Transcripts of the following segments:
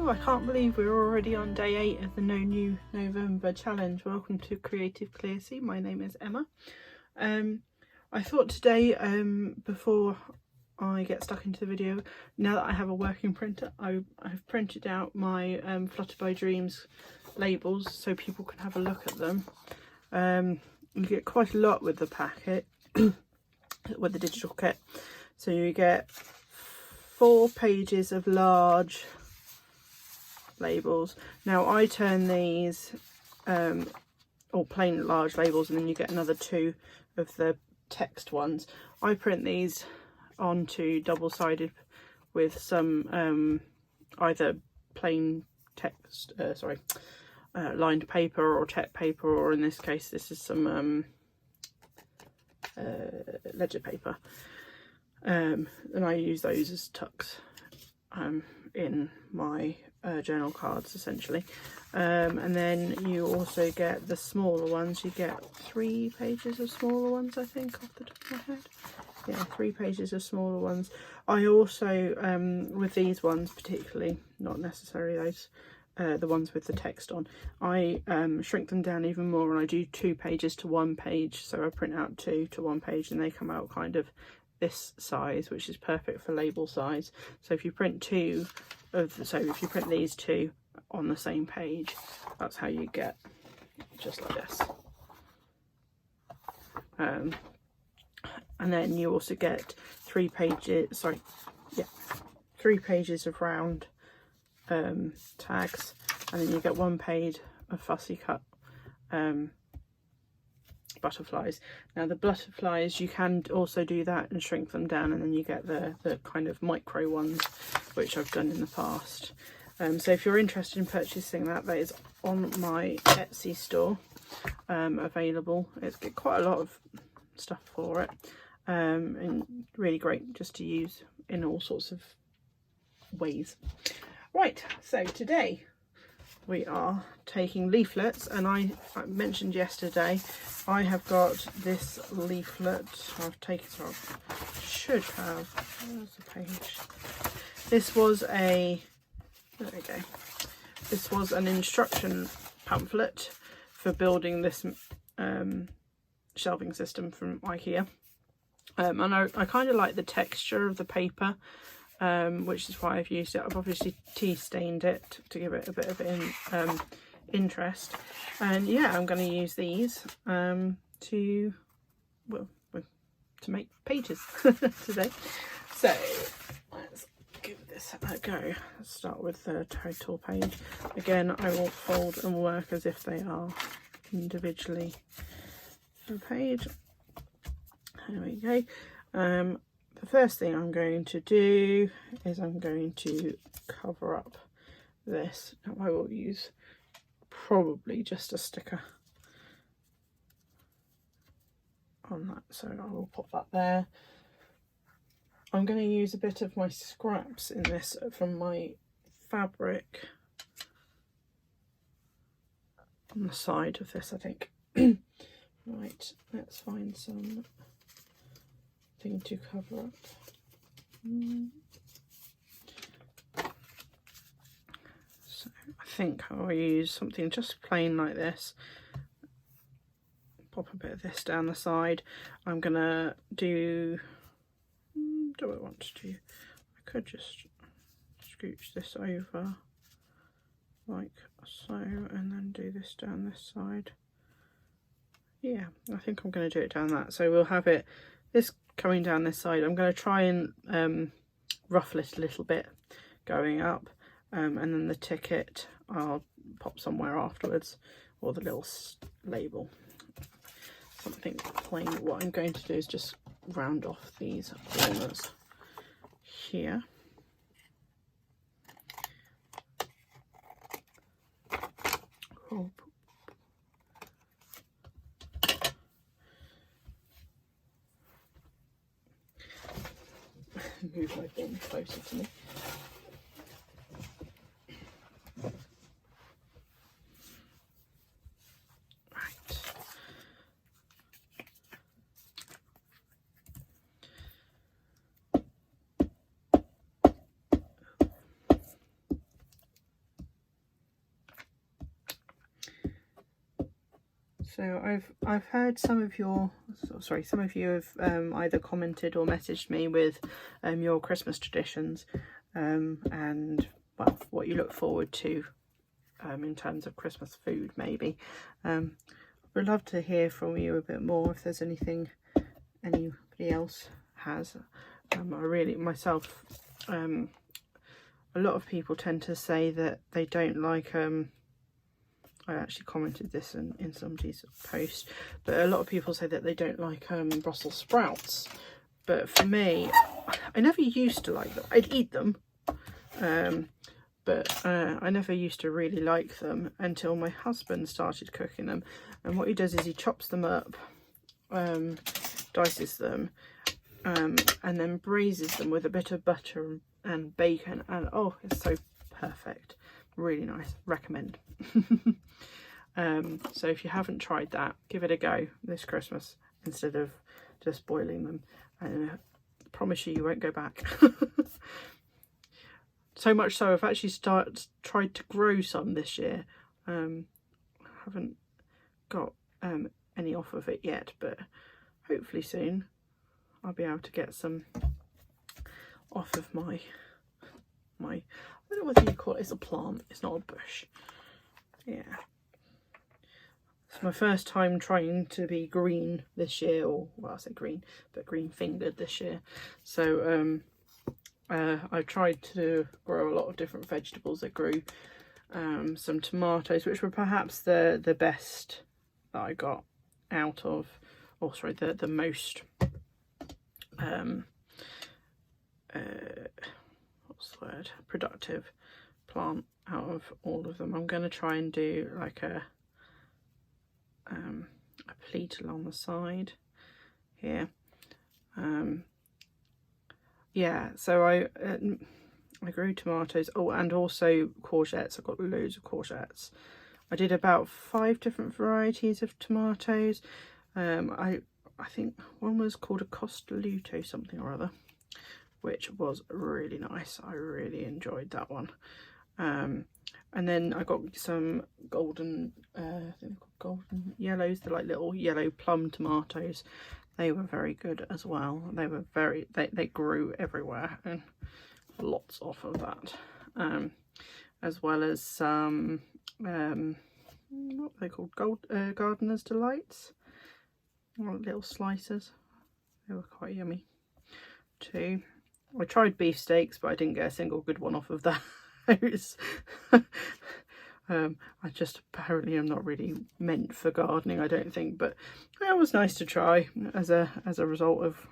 Oh, I can't believe we're already on day 8 of the No New November challenge. Welcome to Creative Clearsea. My name is Emma. I thought today, before I get stuck into the video, now that I have a working printer, I've printed out my Flutter by Dreams labels so people can have a look at them. You get quite a lot with the packet, with the digital kit. So you get 4 pages of large labels. Now I turn these or plain large labels, and then you get another 2 of the text ones. I print these onto double-sided with some either plain text lined paper or tech paper, or in this case this is some ledger paper, and I use those as tucks in my journal cards essentially. And then you also get the smaller ones. You get 3 pages of smaller ones, I think, off the top of my head. Yeah, 3 pages of smaller ones. I also with these ones particularly, not necessarily those, the ones with the text on, I shrink them down even more, and I do 2 pages to 1 page. So I print out 2 to 1 page, and they come out kind of this size, which is perfect for label size. So if you print if you print these 2 on the same page, that's how you get just like this. And then you also get 3 pages, 3 pages of round tags, and then you get 1 page of fussy cut butterflies. Now the butterflies, you can also do that and shrink them down, and then you get the kind of micro ones, which I've done in the past. So if you're interested in purchasing that is on my Etsy store, available. It's got quite a lot of stuff for it, and really great just to use in all sorts of ways. Right, so today we are taking leaflets, and I mentioned yesterday I have got this leaflet. I've taken it off. Should have. Where's the page? This was a. There we go. This was an instruction pamphlet for building this shelving system from IKEA, and I kind of like the texture of the paper, which is why I've used it. I've obviously tea stained it to give it a bit of interest, and yeah, I'm going to use these to make pages today. So let's give this a go. Let's start with the total page. Again, I will fold and work as if they are individually a page. There we go. The first thing I'm going to do is I'm going to cover up this. Now I will use probably just a sticker on that, so I will put that there. I'm going to use a bit of my scraps in this from my fabric on the side of this, I think. Right, let's find some thing to cover up. So I think I'll use something just plain like this. Pop a bit of this down the side. I'm gonna do I want to do? I could just scooch this over like so, and then do this down this side. Yeah, I think I'm going to do it down that. So we'll have this coming down this side. I'm going to try and ruffle it a little bit going up, and then the ticket I'll pop somewhere afterwards, or the little label, something plain. What I'm going to do is just round off these corners here. Oh. Move my bin closer to me. So I've heard some of you have either commented or messaged me with your Christmas traditions, and well, what you look forward to in terms of Christmas food maybe. I'd love to hear from you a bit more if there's anything anybody else has. I really myself, a lot of people tend to say that they don't like I actually commented this in somebody's post, but a lot of people say that they don't like Brussels sprouts. But for me, I never used to like them. I'd eat them, but I never used to really like them until my husband started cooking them. And what he does is he chops them up, dices them, and then braises them with a bit of butter and bacon, and oh, it's so perfect. Really nice. Recommend. So if you haven't tried that, give it a go this Christmas instead of just boiling them, and I promise you won't go back. So much so I've actually tried to grow some this year. Haven't got any off of it yet, but hopefully soon I'll be able to get some off of my I don't know whether you call it, it's a plant, it's not a bush. Yeah. It's my first time trying to be green this year, or well, I say green, but green fingered this year. So I tried to grow a lot of different vegetables. I grew some tomatoes, which were perhaps the best that I got out of, or sorry, the most what's the word, productive plant out of all of them. I'm going to try and do like a pleat along the side here. Yeah, so I grew tomatoes, oh, and also courgettes. I've got loads of courgettes. I did about 5 different varieties of tomatoes. I think one was called a Costoluto something or other, which was really nice. I really enjoyed that one. And then I got some golden, I think they're called golden yellows. They're like little yellow plum tomatoes. They were very good as well. They were they grew everywhere, and lots off of that. As well as some, what are they called? Gardener's Delights. Little slices. They were quite yummy too. I tried beef steaks, but I didn't get a single good one off of that. I just apparently am not really meant for gardening, I don't think, but it was nice to try as a result of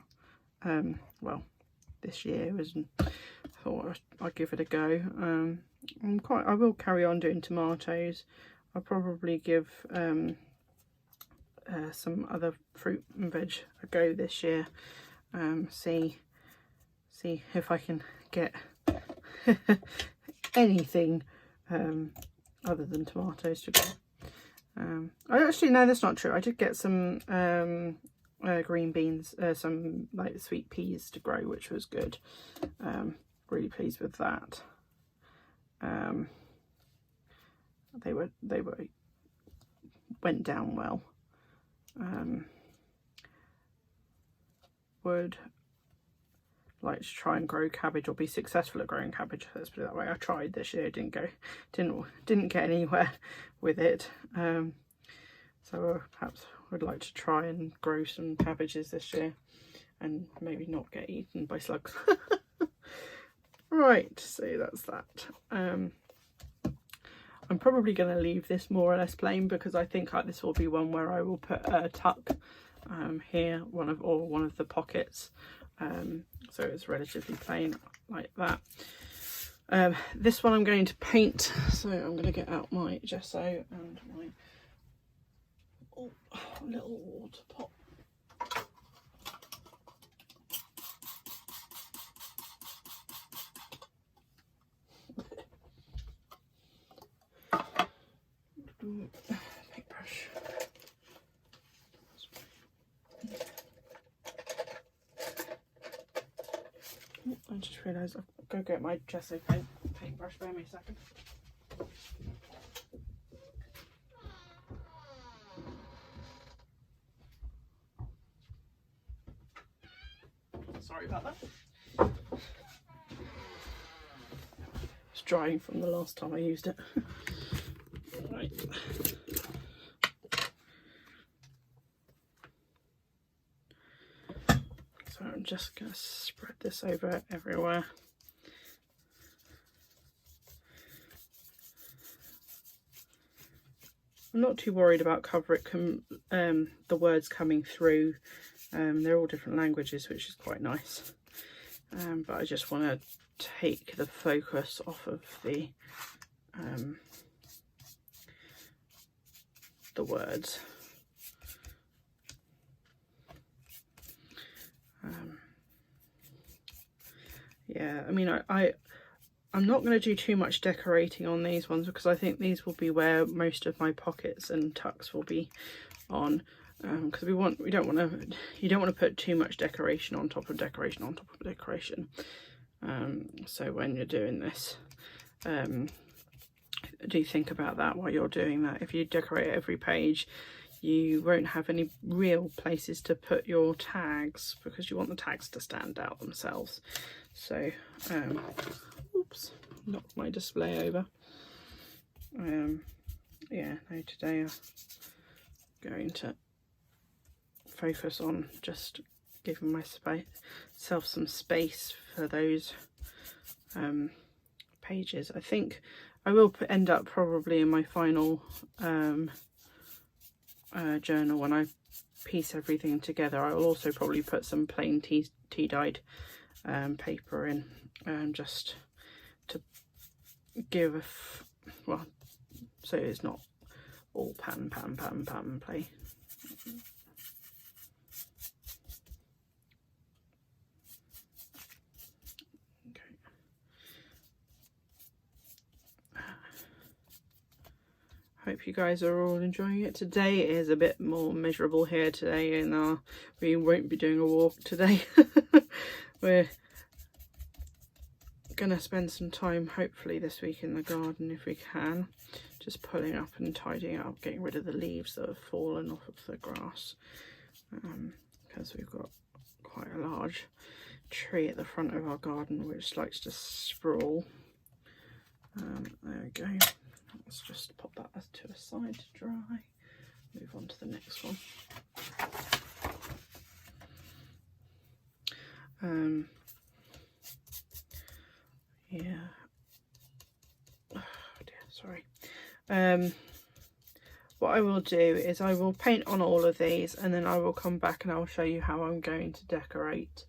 well, this year I thought I'd give it a go. I will carry on doing tomatoes. I'll probably give some other fruit and veg a go this year. See if I can get anything other than tomatoes to grow. Actually, no, that's not true. I did get some green beans, some like sweet peas to grow, which was good. Really pleased with that. They went down well. Would like to try and grow cabbage, or be successful at growing cabbage, let's put it that way. I tried this year, didn't get anywhere with it. So perhaps would like to try and grow some cabbages this year and maybe not get eaten by slugs. Right, so that's that. I'm probably going to leave this more or less plain, because I think this will be one where I will put a tuck here, one of the pockets, so it's relatively plain like that. This one I'm going to paint, so I'm going to get out my gesso and my little water pot. Paintbrush. I just realised I've got to get my gesso paintbrush. Bear me a second. Sorry about that. It's drying from the last time I used it. Right. So I'm just going to spread this over everywhere. I'm not too worried about the words coming through. They're all different languages, which is quite nice. But I just want to take the focus off of the words. Yeah, I mean, I'm not going to do too much decorating on these ones because I think these will be where most of my pockets and tucks will be on, because you don't want to put too much decoration on top of decoration on top of decoration. So when you're doing this, do think about that while you're doing that. If you decorate every page, you won't have any real places to put your tags because you want the tags to stand out themselves. So oops, knocked my display over. Yeah, no, today I'm going to focus on just giving myself some space for those pages. I think I will end up probably in my final journal, when I piece everything together, I will also probably put some plain tea dyed paper in, just to give well, so it's not all pattern play. Hope you guys are all enjoying it. Today is a bit more miserable here today, and we won't be doing a walk today. We're gonna spend some time hopefully this week in the garden if we can, just pulling up and tidying up, getting rid of the leaves that have fallen off of the grass, because we've got quite a large tree at the front of our garden which likes to sprawl. There we go. Let's just pop that to a side to dry. Move on to the next one. Yeah. Oh dear, sorry. What I will do is I will paint on all of these, and then I will come back and I'll show you how I'm going to decorate,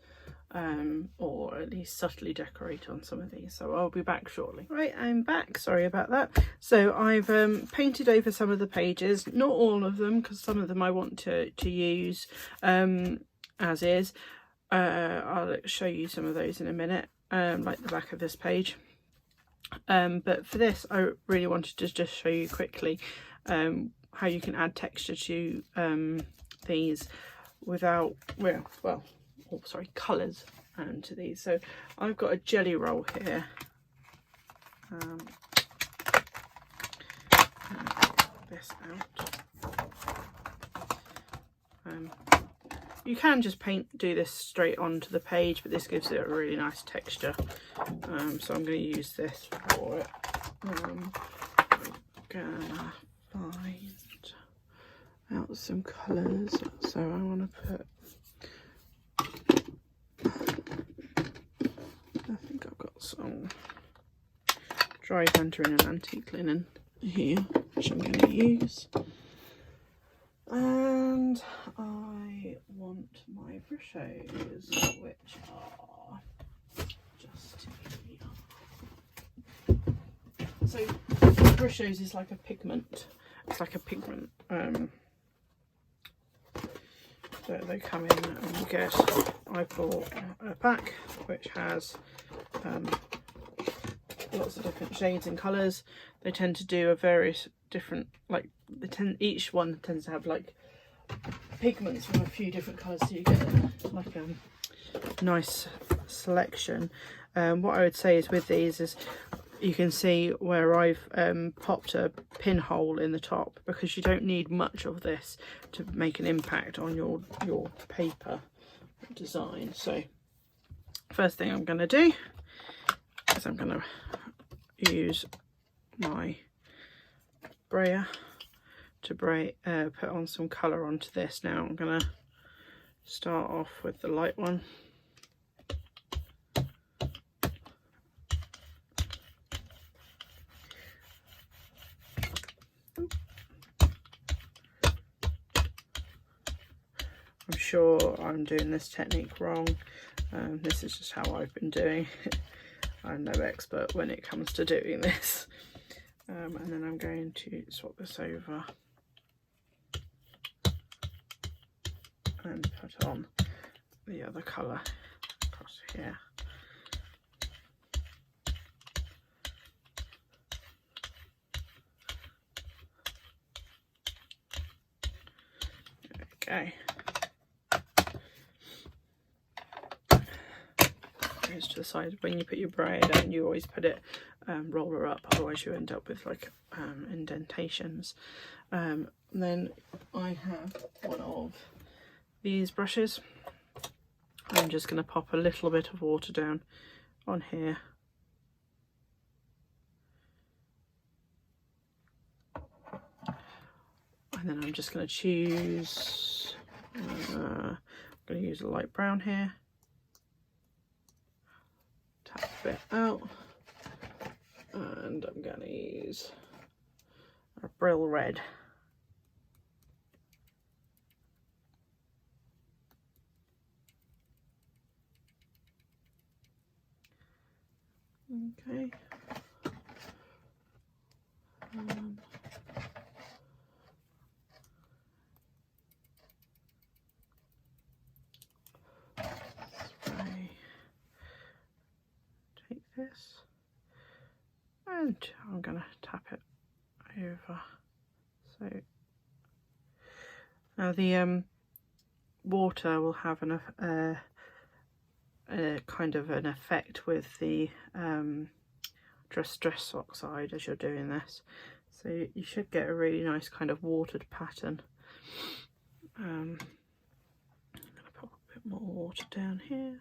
or at least subtly decorate on some of these. So I'll be back shortly. Right, I'm back. Sorry about that. So I've painted over some of the pages, not all of them, because some of them I want to use as is. I'll show you some of those in a minute, like the back of this page. But for this, I really wanted to just show you quickly how you can add texture to these without, colours to these. So I've got a jelly roll here. This out. You can just do this straight onto the page, but this gives it a really nice texture. So I'm going to use this for it. I'm gonna find out some colours. So I want to put, I think I've got some dry hunter in an antique linen here, which I'm going to use. And I want my brushes, which are just here. So brushes is like a pigment. It's like a pigment that they come in and you get. I bought a pack which has lots of different shades and colours. They tend to do a various different, like each one tends to have like pigments from a few different colours, so you get like a nice selection. What I would say is with these is you can see where I've popped a pinhole in the top, because you don't need much of this to make an impact on your paper design. So first thing I'm going to do is I'm going to use my brayer to put on some colour onto this. Now I'm going to start off with the light one. I'm sure I'm doing this technique wrong. This is just how I've been doing it. I'm no expert when it comes to doing this. And then I'm going to swap this over and put on the other colour across here. There we go. Goes to the side. When you put your brayer down, you always put it roller up, otherwise you end up with like indentations. Then I have one of these brushes. I'm just going to pop a little bit of water down on here. And then I'm just going to choose, I'm going to use a light brown here. Tap a bit out. And I'm going to use a brill red. Okay. Take this and I'm going to tap it over. So now the water will have a kind of an effect with the stress oxide as you're doing this, so you should get a really nice kind of watered pattern. I'm going to pop a bit more water down here,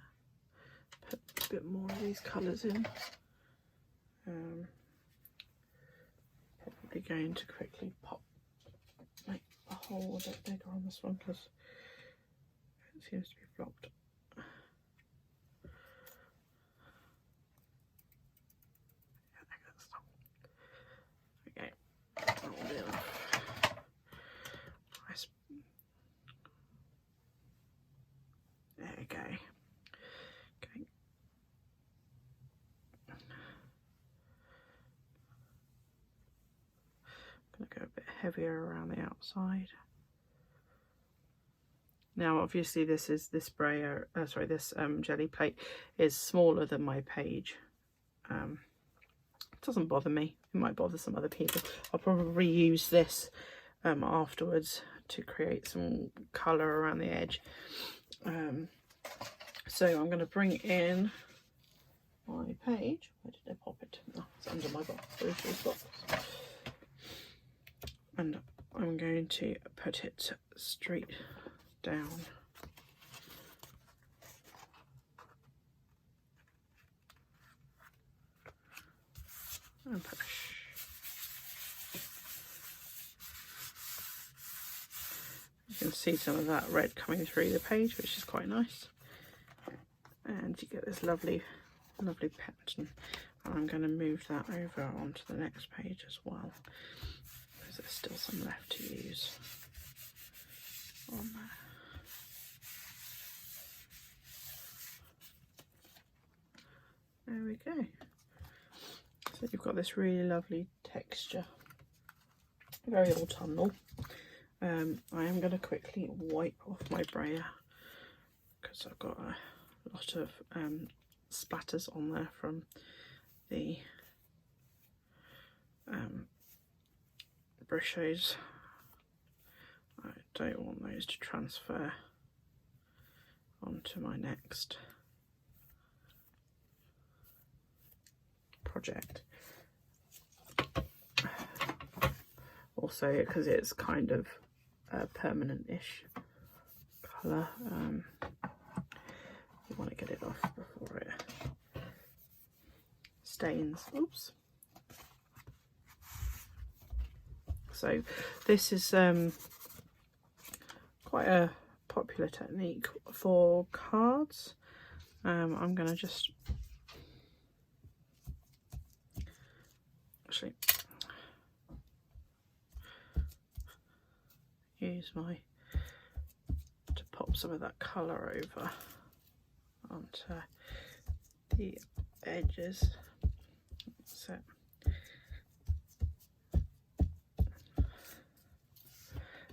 put a bit more of these colours in. Probably going to quickly make the hole a bit bigger on this one because it seems to be blocked. Okay, that will be enough. Nice. There we go. Okay. I'm going to go a bit heavier around the outside. Now obviously this brayer, this jelly plate is smaller than my page. It doesn't bother me, it might bother some other people. I'll probably use this afterwards to create some colour around the edge. So I'm going to bring in my page. Where did I pop it? Oh, it's under my box. And I'm going to put it straight down. And push. You can see some of that red coming through the page, which is quite nice. And you get this lovely pattern. And I'm going to move that over onto the next page as well, because there's still some left to use on there. There we go. So you've got this really lovely texture, very autumnal. I am going to quickly wipe off my brayer because I've got a lot of splatters on there from the brushes. I don't want those to transfer onto my next project. Also, because it's kind of a permanent-ish colour, want to get it off before it stains. Oops. So this is quite a popular technique for cards. I'm going to just actually use my to pop some of that colour over onto the edges.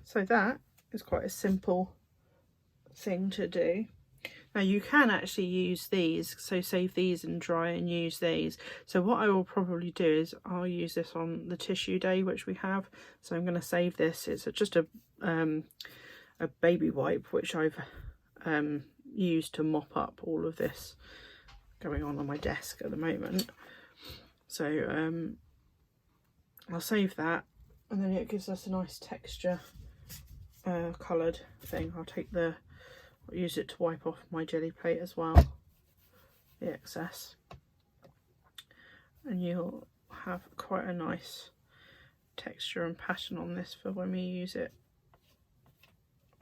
So that is quite a simple thing to do. Now you can actually use these, so save these and dry and use these. So what I will probably do is I'll use this on the tissue day which we have. So I'm going to save this. It's just a baby wipe which I've used to mop up all of this going on my desk at the moment. So I'll save that, and then it gives us a nice texture coloured thing. I'll use it to wipe off my jelly plate as well, the excess, and you'll have quite a nice texture and pattern on this for when we use it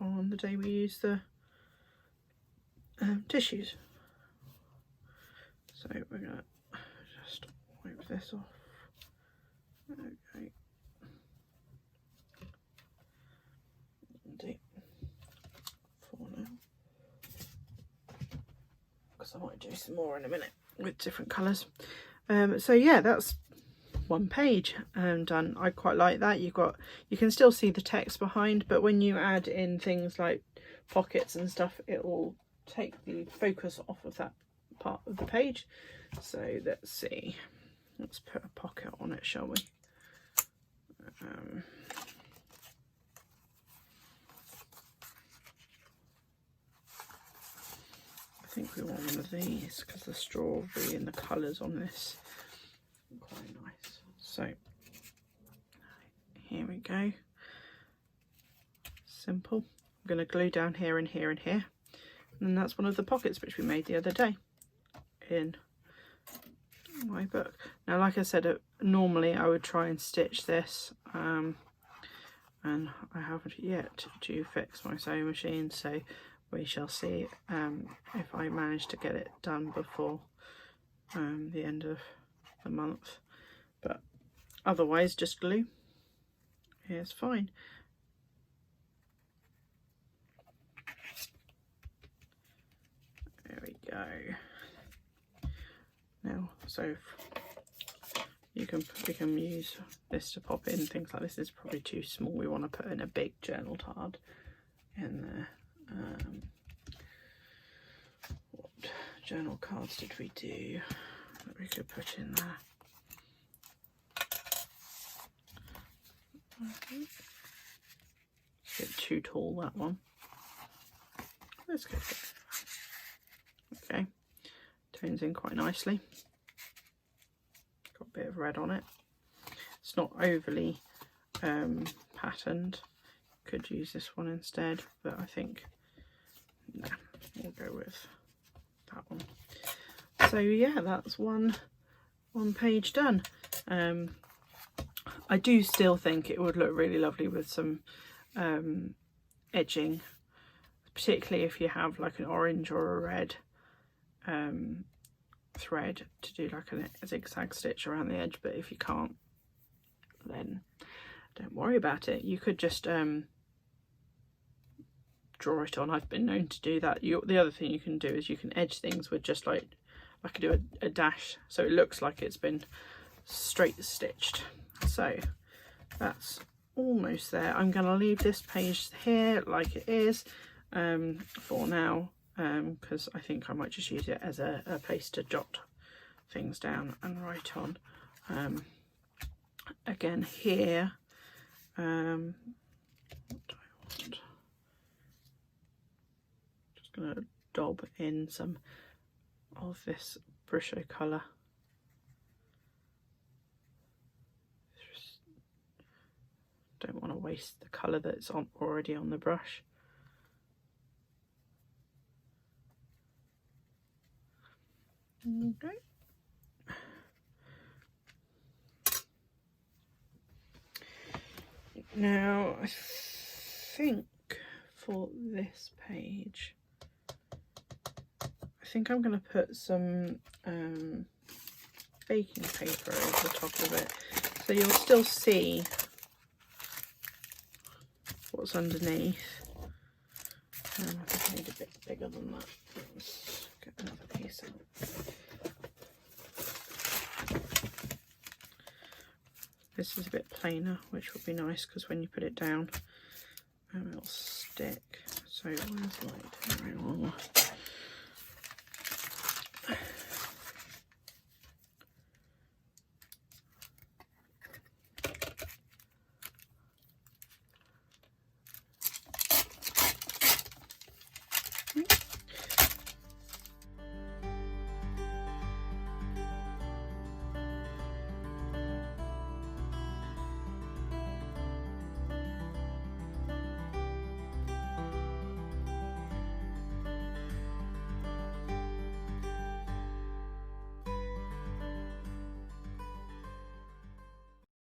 on the day we use the tissues. So we're going to just wipe this off. Okay. For now, because I might do some more in a minute with different colours. So yeah, that's one page done. I quite like that. You can still see the text behind, but when you add in things like pockets and stuff, it will take the focus off of that part of the page. So let's see, let's put a pocket on it, shall we? I think we want one of these because the strawberry and the colours on this are quite nice. So here we go. Simple. I'm going to glue down here and here and here, and that's one of the pockets which we made the other day in my book. Now, like I said, normally I would try and stitch this, and I haven't yet to fix my sewing machine, so we shall see if I manage to get it done before the end of the month. But otherwise, just glue. It's fine. There we go. Now, so we can use this to pop in things like this. Is probably too small. We want to put in a big journal card in there. What journal cards did we do that we could put in there? It's a bit too tall, that one. Let's go for it. Okay, tones in quite nicely. Got a bit of red on it. It's not overly patterned. Could use this one instead, but I think no, we'll go with that one. So yeah, that's one page done. I do still think it would look really lovely with some edging, particularly if you have like an orange or a red thread to do like a zigzag stitch around the edge. But if you can't, then don't worry about it. You could just draw it on. I've been known to do that. The other thing you can do is you can edge things with just like I could do a dash, so it looks like it's been straight stitched. So that's almost there. I'm going to leave this page here like it is for now, because I think I might just use it as a place to jot things down and write on. Again here, what do I want? Just going to daub in some of this Bristol colour. Don't want to waste the colour that's already on the brush. Okay. Now I think for this page, I think I'm going to put some baking paper over the top of it, so you'll still see what's underneath. I think I need a bit bigger than that. Let's get another piece out. This is a bit plainer, which would be nice because when you put it down, it'll stick. So where's light? Very long.